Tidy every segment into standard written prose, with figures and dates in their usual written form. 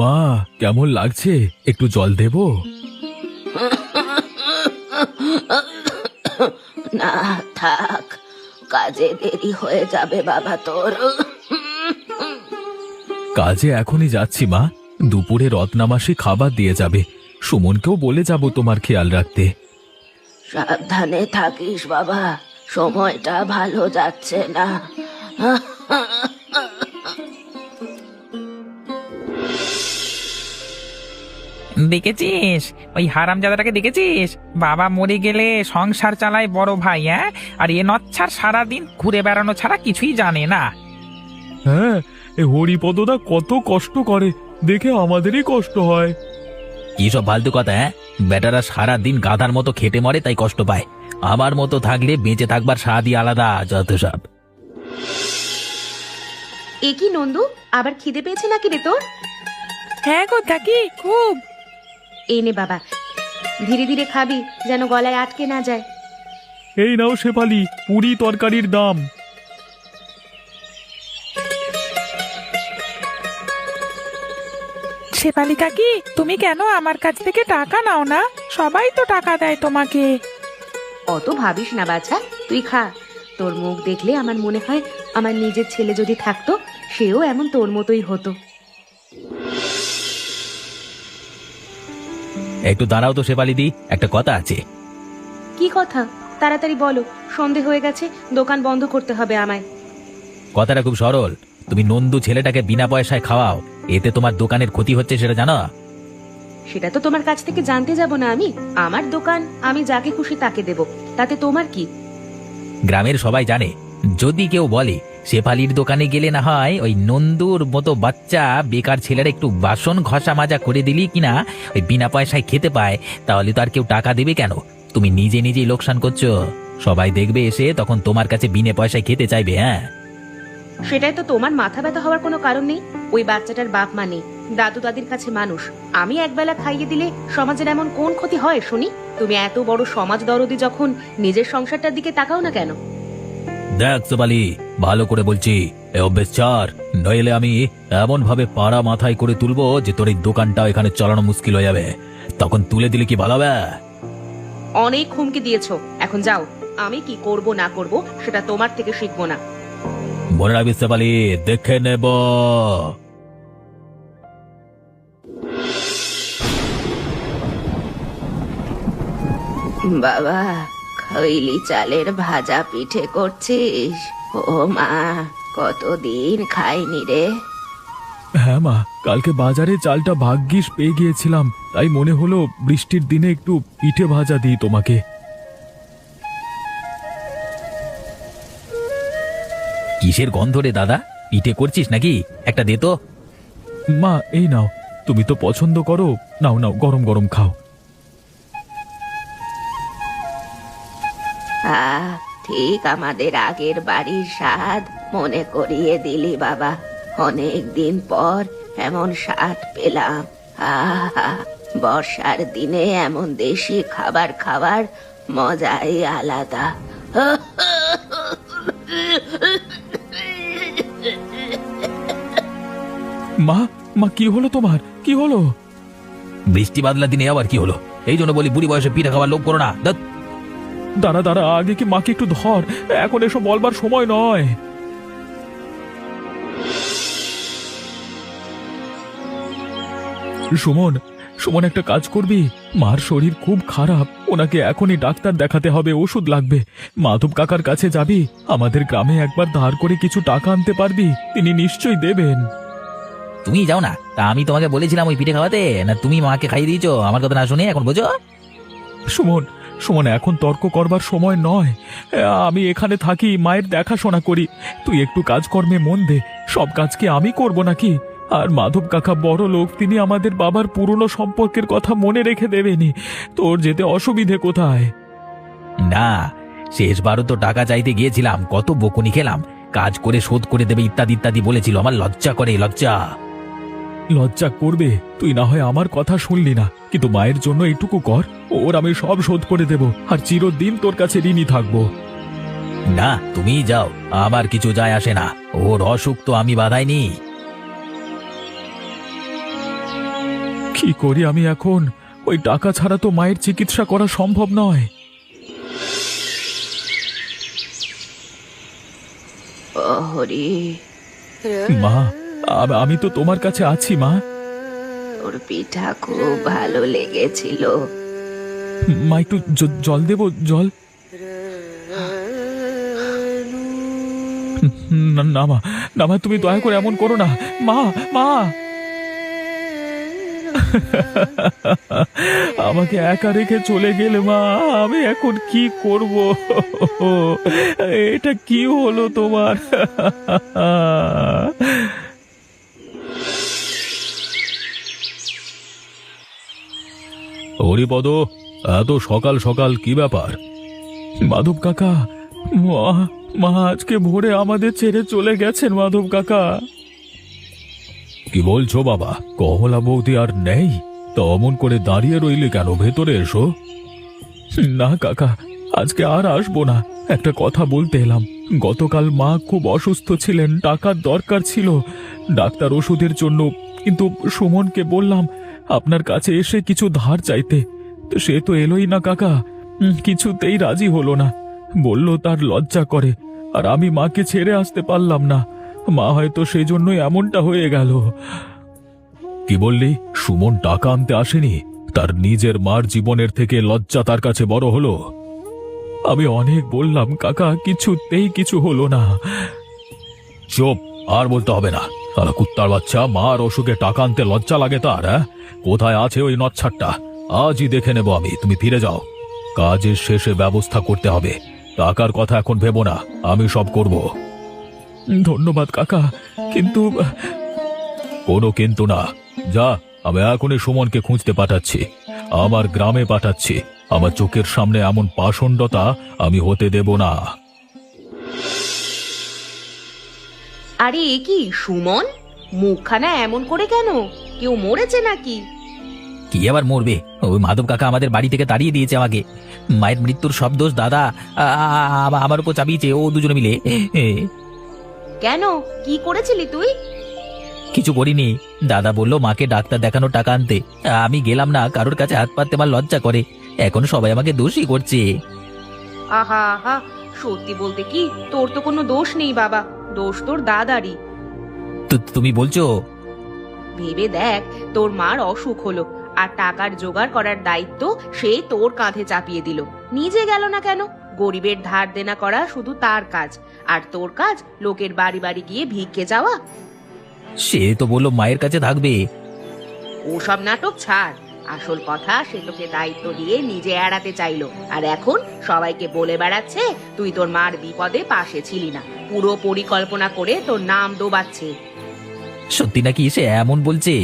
মা, কেমন লাগছে? একটু জল দেবো? না, থাক, কাজে দেরি হয়ে যাবে বাবা তোর। কাজে এখনই যাচ্ছি মা। দুপুরে রত্নামাসি খাবার দিয়ে যাবে। সুমনকেও বলে যাব তোমার খেয়াল রাখতে। সাবধানে থাকিস বাবা, সময়টা ভালো যাচ্ছে না। দেখেছিস ওই হারামজাদাটাকে দেখেছিস? বাবা মরে গেলে সংসার চালায় বড় ভাই, হ্যাঁ? আর এ নচ্ছার সারাদিন ঘুরে বেড়ানো ছাড়া কিছুই জানে না। হ্যাঁ, এ হরিপদদা কত কষ্ট করে, দেখে আমাদেরই কষ্ট হয়। কি সব ফালতু কথা? হ্যাঁ, বেটারা সারা দিন গাধার মতো খেটে মরে তাই কষ্ট পায়। আমার মতো থাকলে বেঁচে থাকবার স্বাদই আলাদা। যত সব। এ কি নন্দু, আবার খিদে পেয়েছে নাকি রে তোর? হ্যাঁ গো কাকি, খুব। এই নে বাবা, ধীরে ধীরে খাবি যেন গলায় আটকে না যায়। এই নাও শেফালি, পুরি তরকারির দাম। শেফালি কাকি, তুমি কেন আমার কাছ থেকে টাকা নাও না? সবাই তো টাকা দেয় তোমাকে। অত ভাবিস না বাছা, তুই খা। তোর মুখ দেখলে আমার মনে হয় আমার নিজের ছেলে যদি থাকতো, সেও এমন তোর মতোই হতো। একটু দাঁড়াও তো শেফালিদি, একটা কথা আছে। কি কথা? তাড়াতাড়ি বলো, সন্ধে হয়ে গেছে, দোকান বন্ধ করতে হবে আমায়। কথাটা খুব সরল। তুমি নন্দু ছেলেটাকে বিনা পয়সায় খাওয়াও, এতে তোমার দোকানের ক্ষতি হচ্ছে সেটা জানো? সেটা তো তোমার কাছ থেকে জানতে যাব না আমি। আমার দোকান, আমি যাকে খুশি তাকে দেব, তাতে তোমার কি? গ্রামের সবাই জানে। যদি কেউ বলে শেফালির দোকানে গেলে না হয় ওই নন্দুর মতো বাচ্চা বেকার ছেলেরা একটু বাসন ঘষা মাজা করে দিলি কিনা ওই বিনা পয়সায় খেতে পায়, তাহলে তো আর কেউ টাকা দেবে কেন? তুমি নিজে নিজেই লোকসান করছো। সবাই দেখবে এসে, তখন তোমার কাছে বিনা পয়সায় খেতে চাইবে। হ্যাঁ, সেটাই তো তোমার মাথা ব্যথা হওয়ার কোনো কারণ নেই। ওই বাচ্চাটার বাপ মা নেই, দাদু দাদির কাছে মানুষ। আমি একবেলা খাইয়ে দিলে সমাজের এমন কোন ক্ষতি হয় শুনি? তুমি এত বড় সমাজ দরদি যখন, নিজের সংসারটার দিকে তাকাও না কেন? দেখ শেফালি, ভালো করে বলছি, এ অভ্যেস ছাড়, নইলে আমি এমন ভাবে পাড়া মাথায় করে তুলবো যে তোর এই দোকানটা এখানে চালানো মুশকিল হয়ে যাবে। তখন তুলে দিলে কি ভালো হবে? অনেক হুমকি দিয়েছো, এখন যাও। আমি কি করব না করব সেটা তোমার থেকে শিখবো না। মনে রাখবি শেফালি, দেখে নেব। বাবা, খৈলি চালের ভাজা পিঠে করছিস? ও মা, কতদিন খাইনি রে। হ্যাঁ মা, কালকে বাজারে চালটা ভাগ্যিস পেয়ে গিয়েছিলাম, তাই মনে হলো বৃষ্টির দিনে একটু পিঠে ভাজা দিই তোমাকে। কিসের গন্ধ রে দাদা? পিঠে করছিস নাকি? একটা দে তো। মা, এই নাও, তুমি তো পছন্দ করো, নাও নাও, গরম গরম খাও। ঠিক আমাদের আগের বাড়ির স্বাদ মনে করিয়ে দিলি বাবা। অনেক দিন পর এমন স্বাদ পেলাম। আহা, বর্ষার দিনে এমন দেশি খাবার খাবার মজাই আলাদা। মা, মা, কি হলো তোমার? কি হলো? বৃষ্টি বাদলার দিনে আবার কি হলো? এই জন্য বলি বুড়ি বয়সে পিঠে খাওয়ার লোভ করো না। ধ্যাৎ। দাঁড়া দাঁড়া, আগে কি মাকে একটু ধর, এখন এসব বলবার সময় নয়। সুমন, সুমন, একটা কাজ করবি? মার শরীর খুব খারাপ, ওনাকে এখনই ডাক্তার দেখাতে হবে, ওষুধ লাগবে। মাধব কাকার কাছে যাবি? আমাদের গ্রামে একবার ধার করে কিছু টাকা আনতে পারবি? তিনি নিশ্চয়ই দেবেন। তুমি যাও না, তা আমি তোমাকে বলেছিলাম ওই পিঠে খাওয়াতে, না তুমি মাকে খাইয়ে দিয়েছো আমার কথা না শুনে? এখন বোঝো? সুমন, সুমন, এখন তর্ক করবার সময় নয়। আমি এখানে থাকি, মায়ের দেখাশোনা করি। তুই একটু কাজকর্মে মন দে। সব কাজ কি আমি করব নাকি? আর মাধব কাকা বড় লোক, তিনি আমাদের বাবার পুরনো সম্পর্কের কথা মনে রেখে দেবেনি। তোর যেতে অসুবিধে কোথায়? না, শেষবারও তো টাকা চাইতে গিয়েছিলাম, কত বকুনি খেলাম। কাজ করে শোধ করে দেবে ইত্যাদি ইত্যাদি বলেছিল। আমার লজ্জা করে, লজ্জা। লজ্জা করবে? তুই না হয় আমার কথা শুনলি না, কিন্তু মায়ের জন্য এইটুকু কর। ওর আমি সব শোধ করে দেব, আর চিরদিন তোর কাছে ঋণী থাকবো। না, তুমিই যাও, আমার কিছু যায় আসে না। ওর অসুখ তো আমি বাধাইনি। কি করি আমি এখন? ওই টাকা ছাড়া তো মায়ের চিকিৎসা করা সম্ভব নয়। ও হরি, মা, আমি তো তোমার কাছে আছি মা। তোর পিঠা খুব ভালো লেগেছিল। মা, একটু জল দেবো? জল? না না মা, না মা, তুমি দয়া করে এমন করো না। মা, মা, আমাকে একা রেখে চলে গেলে মা, আমি এখন কি করব? এটা কি হলো তোমার? হরিপদ, এত সকাল সকাল কি ব্যাপার? মাধব কাকা, মা আজকে ভোরে আমাদের ছেড়ে চলে গেছেন মাধব কাকা। কি বলছো বাবা? কমলা বৌদি আর নেই? তো অমন করে দাঁড়িয়ে রইলে কেন? ভেতরে এসো। না কাকা, আজকে আর আসবো না। একটা কথা বলতে এলাম। গতকাল মা খুব অসুস্থ ছিলেন, টাকার দরকার ছিল ডাক্তার ওষুধের জন্য, কিন্তু সুমনকে বললাম আপনার কাছে এসে কিছু ধার চাইতে, তো সে তো এলোই না কাকা। কিছুতেই রাজি হলো না, বলল তার লজ্জা করে, আর আমি মাকে ছেড়ে আসতে পারলাম না। মা হয়তো সেই জন্যই এমনটা হয়ে গেল। কি বললি? সুমন টাকা আনতে আসেনি? তার নিজের মার জীবনের থেকে লজ্জা তার কাছে বড় হলো? আমি অনেক বললাম কাকা, কিছুতেই কিছু হলো না। চুপ, আর বলতে হবে না। আর কুত্তার বাচ্চা, মার অসুখে টাকা আনতে লজ্জা লাগে তার? কোথায় আছে ওই নচ্ছারটা? আজই দেখে নেব আমি। তুমি ফিরে যাও, কাজের শেষে ব্যবস্থা করতে হবে। টাকার কথা এখন ভেবো না, আমি সব করব। ধন্যবাদ কাকা, কিন্তু কোনো কিন্তু না। যা, আমি এখনই সুমনকে খুঁজতে পাঠাচ্ছি, আমার গ্রামে পাঠাচ্ছি। আমার চোখের সামনে এমন পাষণ্ডতা আমি হতে দেব না। আরে এ কি সুমন, মুখখানা এমন করে কেন? কেউ মরেছে নাকি? কি আবার মরবে? ওই মাধব কাকা আমাদের বাড়ি থেকে তাড়িয়ে দিয়েছে আমাকে। মায়ের মৃত্যুর সব দোষ দাদা আমার উপর চাপিয়েছে, ও দুজনে মিলে। কেন, কি করেছিলি তুই? কিছু করিনি। দাদা বলল মাকে ডাক্তার দেখানোর টাকা আনতে, আমি গেলাম না। কারোর কাছে হাত পাততে আমার লজ্জা করে। এখন সবাই আমাকে দোষী করছে। আহা আহা, সত্যি বলতে কি তোর তো কোনো দোষ নেই বাবা, দোষ তোর দাদারই। তুমি বলছো? ভেবে দেখ, তোর মার অসুখ হলো, আর টাকার জোগাড় করার দায়িত্ব সে তোর কাঁধে চাপিয়ে দিল। নিজে গেল না কেন? গরিবের ধার দেনা করা শুধু তার কাজ, আর তোর কাজ লোকের বাড়ি বাড়ি গিয়ে ভিক্ষে যাওয়া। সে তো বললো মায়ের কাছে থাকবে। ওসব নাটক ছাড়, আসল কথা সে তোকে দায়িত্ব দিয়ে নিজে এড়াতে চাইলো, আর এখন সবাইকে বলে বেড়াচ্ছে তুই তোর মার বিপদে পাশে ছিলি না, পুরো পরিকল্পনা করে তোর নাম ডোবাচ্ছে। সত্যি নাকি সে এমন বলছে?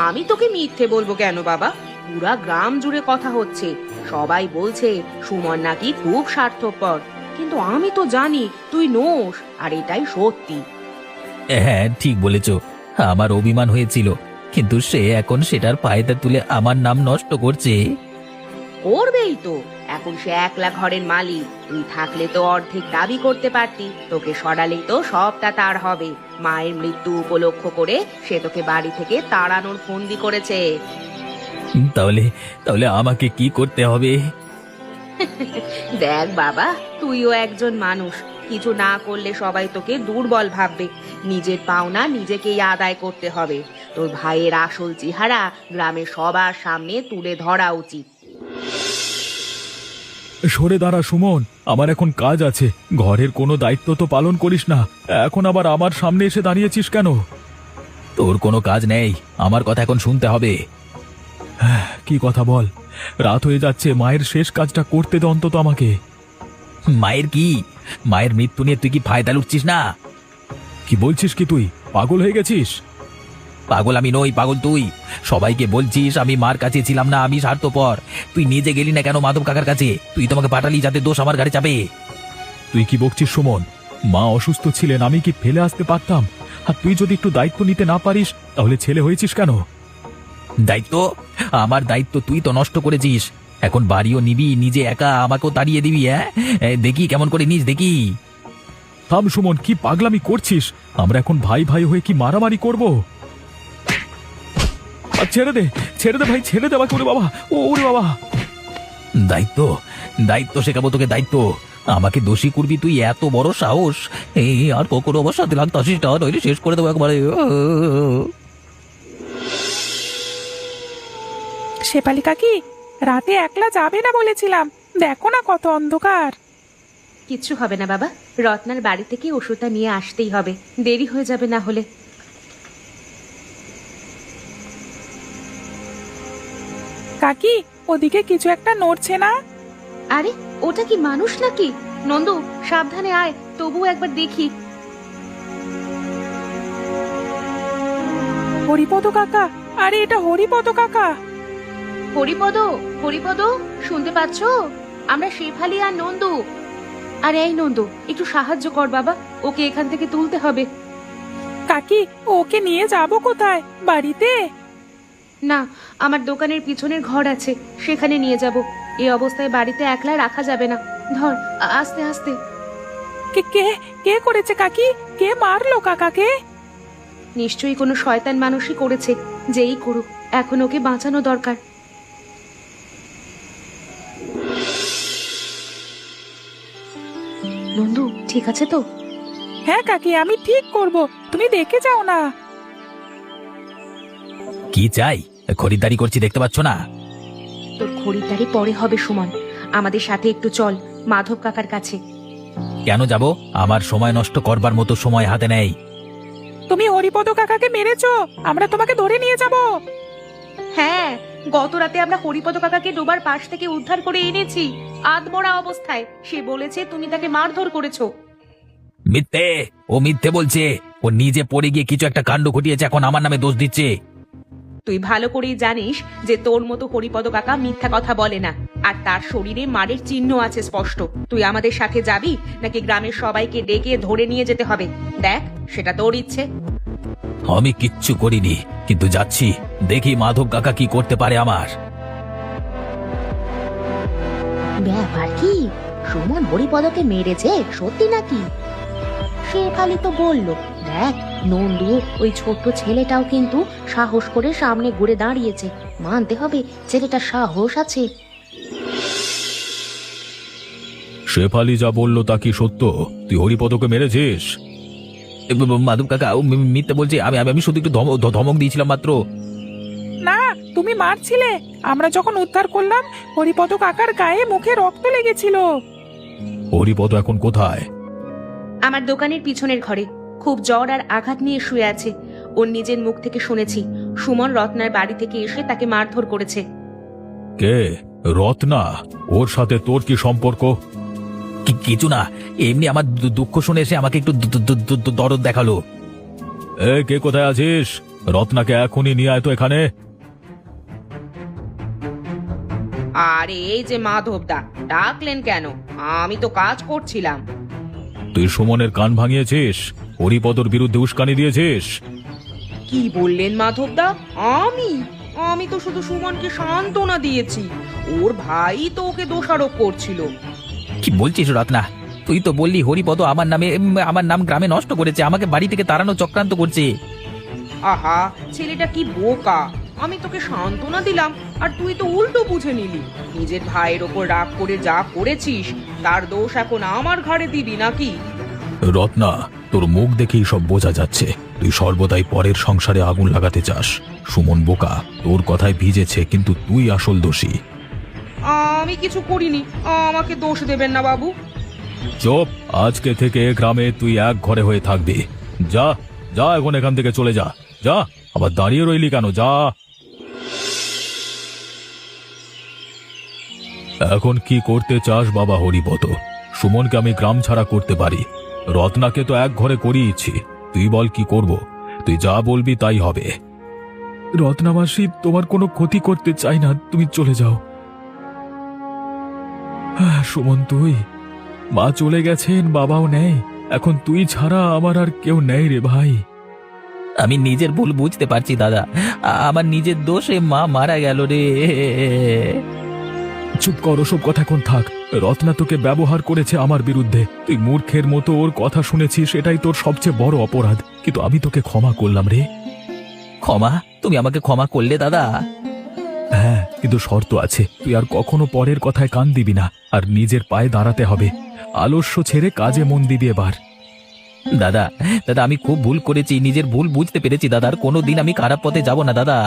আমি তোকে মিথ্যে বলবো কেন বাবা? পুরা গ্রাম জুড়ে কথা হচ্ছে, সবাই বলছে সুমন নাকি খুব স্বার্থপর, কিন্তু আমি তো জানি তুই নোস, আর এটাই সত্যি। হ্যাঁ, ঠিক বলেছ। আমার অভিমান হয়েছিল, কিন্তু সে এখন সেটার ফায়দা তুলে আমার নাম নষ্ট করছে। করবেই তো, এখন সে একলা ঘরের মালিক, তুই থাকলে তো অর্ধেক দাবি করতে পারতি, তোকে সরালেই তো সবটা তার হবে। মায়ের মৃত্যু উপলক্ষ করে সে তোকে বাড়ি থেকে তাড়ানোর ফন্দি করেছে। তাহলে তাহলে আমাকে কি করতে হবে? দেখ বাবা, তুইও একজন মানুষ, কিছু না করলে সবাই তোকে দুর্বল ভাববে। নিজের পাওনা নিজেকেই আদায় করতে হবে। তোর ভাইয়ের আসল চেহারা গ্রামের সবার সামনে তুলে ধরা উচিত। সরে দাঁড়া সুমন, আমার এখন কাজ আছে। ঘরের কোনো দায়িত্ব তো পালন করিস না, এখন আবার আমার সামনে এসে দাঁড়িয়েছিস কেন? তোর কোনো কাজ নেই, আমার কথা এখন শুনতে হবে। কি কথা বল? রাত হয়ে যাচ্ছে, মায়ের শেষ কাজটা করতে দে অন্তত আমাকে। মায়ের কি? মায়ের মৃত্যু নিয়ে তুই কি ফায়দা লুটছিস না? কি বলছিস কি তুই? পাগল হয়ে গেছিস? পাগল আমি নই, পাগল তুই। সবাইকে বলছিস আমি মার কাছে ছিলাম না, আমি স্বার্থপর। তুই নিজে গেলি না কেন মাধব কাকার কাছে? তুই তোমাকে পাঠালি যাতে দোষ আমার ঘাড়ে চাপে। তুই কি বকছিস সুমন? মা অসুস্থ ছিলেন, আমি কি ফেলে আসতে পারতাম? আর তুই যদি একটু দায়িত্ব নিতে না পারিস, তাহলে ছেলে হয়েছিস কেন? দায়িত্ব? আমার দায়িত্ব তুই তো নষ্ট করেছিস। এখন বাড়িও নিবি, নিজে একা আমাকেও তাড়িয়ে দিবি? হ্যাঁ, দেখি কেমন করে নিস, দেখি। থাম সুমন, কি পাগলামি করছিস? আমরা এখন ভাই ভাই হয়ে কি মারামারি করব? আর ছেড়ে দে ভাই, ছেড়ে দে আমাকে। ওরে বাবা, ওরে বাবা। দায়িত্ব দায়িত্ব শেখাবো তোকে, দায়িত্ব। আমাকে দোষী করবি তুই, এত বড় সাহস! এই আর কখনো আমার সাথে লাগতে আসিস না, নইলে শেষ করে দেবো একবারে। শেফালি কাকি, রাতে একলা যাবে না বলেছিলাম, দেখো না কত অন্ধকার। কিচ্ছু হবে না বাবা, রত্নার বাড়ি থেকে ওষুধটা নিয়ে আসতেই হবে, দেরি হয়ে যাবে না হলে। কাকি, ওদিকে কিছু একটা নড়ছে না? আরে ওটা কি মানুষ নাকি? নন্দু সাবধানে আয়, তবুও একবার দেখি। হরিপদ কাকা, আরে এটা হরিপদ কাকা। হরিপদ, হরিপদ, শুনতে পাচ্ছো? আমরা শেফালি আর নন্দু। আরে এই নন্দু, একটু সাহায্য কর বাবা, ওকে এখান থেকে তুলতে হবে। কাকি, ওকে নিয়ে যাব কোথায়? বাড়িতে? না, আমার দোকানের পিছনের ঘর আছে, সেখানে নিয়ে যাব। এই অবস্থায় বাড়িতে একলা রাখা যাবে না। ধর, আস্তে আস্তে। কে কে কে করেছে কাকি? কে মারলো কাকাকে? নিশ্চয়ই কোনো শয়তান মানুষই করেছে, যেই করুক এখন ওকে বাঁচানো দরকার। নন্দু ঠিক আছে তো? হ্যাঁ কাকি, আমি ঠিক করব, তুমি দেখে যাও না। কি চাই? খরিদ্দারি করছি, দেখতে পাচ্ছ না? তোর খরিদ্দারি পরে হবে সুমন, আমাদের সাথে একটু চল মাধব কাকার কাছে। কেন যাব? আমার সময় নষ্ট করবার মতো সময় হাতে নেই। তুমি হরিপদ কাকাকে মেরেছো, আমরা তোমাকে ধরে নিয়ে যাব। হ্যাঁ, গত রাতে আমরা হরিপদ কাকাকে ডোবার পাশ থেকে উদ্ধার করে এনেছি, আধমরা অবস্থায়। সে বলেছে তুমি তাকে মারধর করেছো। মিথ্যে! ও মিথ্যে বলছে। ও নিজে পড়ে গিয়ে কিছু একটা কাণ্ড ঘটিয়েছে, এখন আমার নামে দোষ দিচ্ছে। তুই ভালো করেই জানিস যে তোর মতো হরিপদ কাকা মিথ্যা কথা বলে না, আর তার শরীরে মারের চিহ্ন আছে স্পষ্ট। তুই আমাদের সাথে যাবি নাকি গ্রামের সবাইকে ডেকে ধরে নিয়ে যেতে হবে? দেখ, সেটা তোর ইচ্ছে। আমি কিচ্ছু করিনি, কিন্তু যাচ্ছি, দেখি মাধব কাকা কি করতে পারে আমার। ব্যাপার কি? সুমন হরিপদকে মেরেছে সত্যি নাকি? শেফালি তো বললো। দেখ নন্দু, ওই ছোট্ট ছেলেটাও কিন্তু সাহস করে সামনে ঘুরে দাঁড়িয়েছে। মানতে হবে ছেলেটার সাহস আছে। শেফালি যা বললো তা কি সত্য? তুই হরিপদকে মেরেছিস? মাধব কাকা ও মিথ্যে বলছে। আমি আমি শুধু একটু ধমক দিয়েছিলাম মাত্র। না, তুমি মারছিলে। আমরা যখন উদ্ধার করলাম, হরিপদ কাকার গায়ে মুখে রক্ত লেগেছিল। হরিপদ এখন কোথায়? আমার দোকানের পিছনের ঘরে খুব জ্বর আর আঘাত নিয়ে শুয়ে আছে। ওর নিজের মুখ থেকে শুনেছি সুমন রত্নার বাড়ি থেকে এসে তাকে মারধর করেছে। কে? রত্না? ওর সাথে তোর কি সম্পর্ক? কিছু না, এমনি আমার দুঃখ শুনে এসে আমাকে একটু দরদ দেখালো। কে কোথায় আছিস? রত্নাকে এখনই নিয়ে আয় তো এখানে। আরে এই যে মাধবদা, ডাকলেন কেন? আমি তো কাজ করছিলাম। তুই সুমনের কান ভাঙিয়েছিস, হরিপদর বিরুদ্ধে উস্কানি দিয়েছিস। কি বললেন মাধবদা? আমি তো শুধু সুমনকে সান্ত্বনা দিয়েছি, ওর ভাই তো ওকে দোষারোপ করছিল। কি বলছিস রত্না? তুই তো বললি হরিপদ আমার নাম গ্রামে নষ্ট করেছে, আমাকে বাড়ি থেকে তাড়ানো চক্রান্ত করছে। আহা, ছেলেটা কি বোকা! আমি তোকে সান্ত্বনা দিলাম আর তুই তো উল্টো বুঝে নিলি। নিজের ভাইয়ের ওপর রাগ করে যা করেছিস তার দোষ এখন আমার ঘাড়ে দিবি নাকি? রত্না, তোর মুখ দেখেই সব বোঝা যাচ্ছে তুই সর্বদাই পরের সংসারে আগুন লাগাতে চাস। সুমন বোকা, তোর কথায় ভিজেছে, কিন্তু তুই আসল দোষী। আমি কিছু করিনি, আমাকে দোষ দেবেন না বাবু। চুপ! আজকে থেকে গ্রামে তুই এক ঘরে হয়ে থাকবি। যা যা, এখন এখান থেকে চলে যা। যা, আবার দাঁড়িয়ে রইলি কেন? যা। এখন কি করতে চাস বাবা হরিপদ? সুমনকে আমি গ্রাম ছাড়া করতে পারি, রত্নাকে তো এক ঘরে করিয়েছি। তুই বল কি করব? তুই যা বলবি তাই হবে। রত্নাবাসী তোমার কোনো ক্ষতি করতে চাই না, তুমি চলে যাও। সুমন, তুই, মা চলে গেছেন, বাবাও নেই, এখন তুই ছাড়া আমার আর কেউ নেই রে ভাই। আমি নিজের ভুল বুঝতে পারছি দাদা, আমার নিজের দোষে মা মারা গেল রে। চুপ কর, ওসব কথা এখন থাক। রত্না তোকে ব্যবহার করেছে আমার বিরুদ্ধে, তুই মূর্খের মতো ওর কথা শুনেছিস, এটাই তোর সবচেয়ে বড় অপরাধ, কিন্তু আমি তোকে ক্ষমা করলাম রে। ক্ষমা? তুমি আমাকে ক্ষমা করলে দাদা। হ্যাঁ, কিন্তু শর্ত আছে, তুই আর কখনো পরের কথায় কান দিবি না, আর নিজের পায়ে দাঁড়াতে হবে। আলস্য ছেড়ে কাজে মন দিবি এবার। দাদা দাদা আমি খুব ভুল করেছি, নিজের ভুল বুঝতে পেরেছি দাদা, আর কোনোদিন আমি খারাপ পথে যাব না দাদা।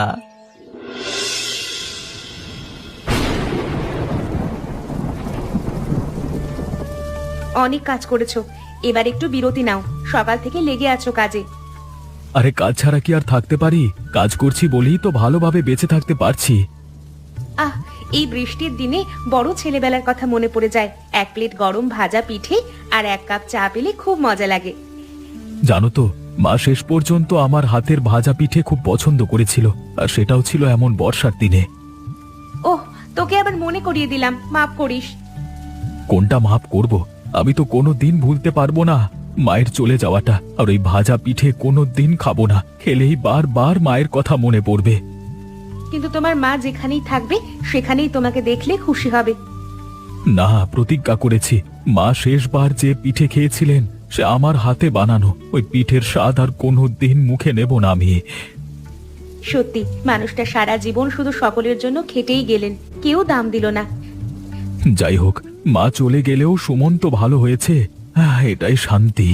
অনেক কাজ করেছো, এবার একটু বিরতি নাও। সকাল থেকে লেগে আছো কাজে। আরে কাজ ছাড়া কি আর থাকতে পারি? কাজ করছি বলেই তো ভালোভাবে বেঁচে থাকতে পারছি। আহ, এই বৃষ্টির দিনে বড় ছেলেবেলার কথা মনে পড়ে যায়। এক প্লেট গরম ভাজা পিঠে আর এক কাপ চা পেলে খুব মজা লাগে। জানো তো, মা শেষ পর্যন্ত আমার হাতের ভাজা পিঠে খুব পছন্দ করেছিল, আর সেটাও ছিল এমন বর্ষার দিনে। ওহ, তোকে আবার মনে করিয়ে দিলাম, মাফ করিস। কোনটা মাপ করব? আমি তো কোনো দিন ভুলতে পারবো না মায়ের চলে যাওয়াটা, আর ওই ভাজা পিঠে কোনো দিন খাবো না, খেলেই বারবার মায়ের কথা মনে পড়বে। কিন্তু তোমার মা যেখানেই থাকবে সেখানেই তোমাকে দেখলে খুশি হবে। না, প্রতিজ্ঞা করেছি, মা শেষবার যে পিঠে খেয়েছিলেন সে আমার হাতে বানানো, ওই পিঠের স্বাদ আর কোনো দিন মুখে নেব না আমি। সত্যি, মানুষটা সারা জীবন শুধু সকলের জন্য খেটেই গেলেন, কেউ দাম দিল না। যাই হোক, মা চলে গেলেও সুমন তো ভালো হয়েছে, এটাই শান্তি।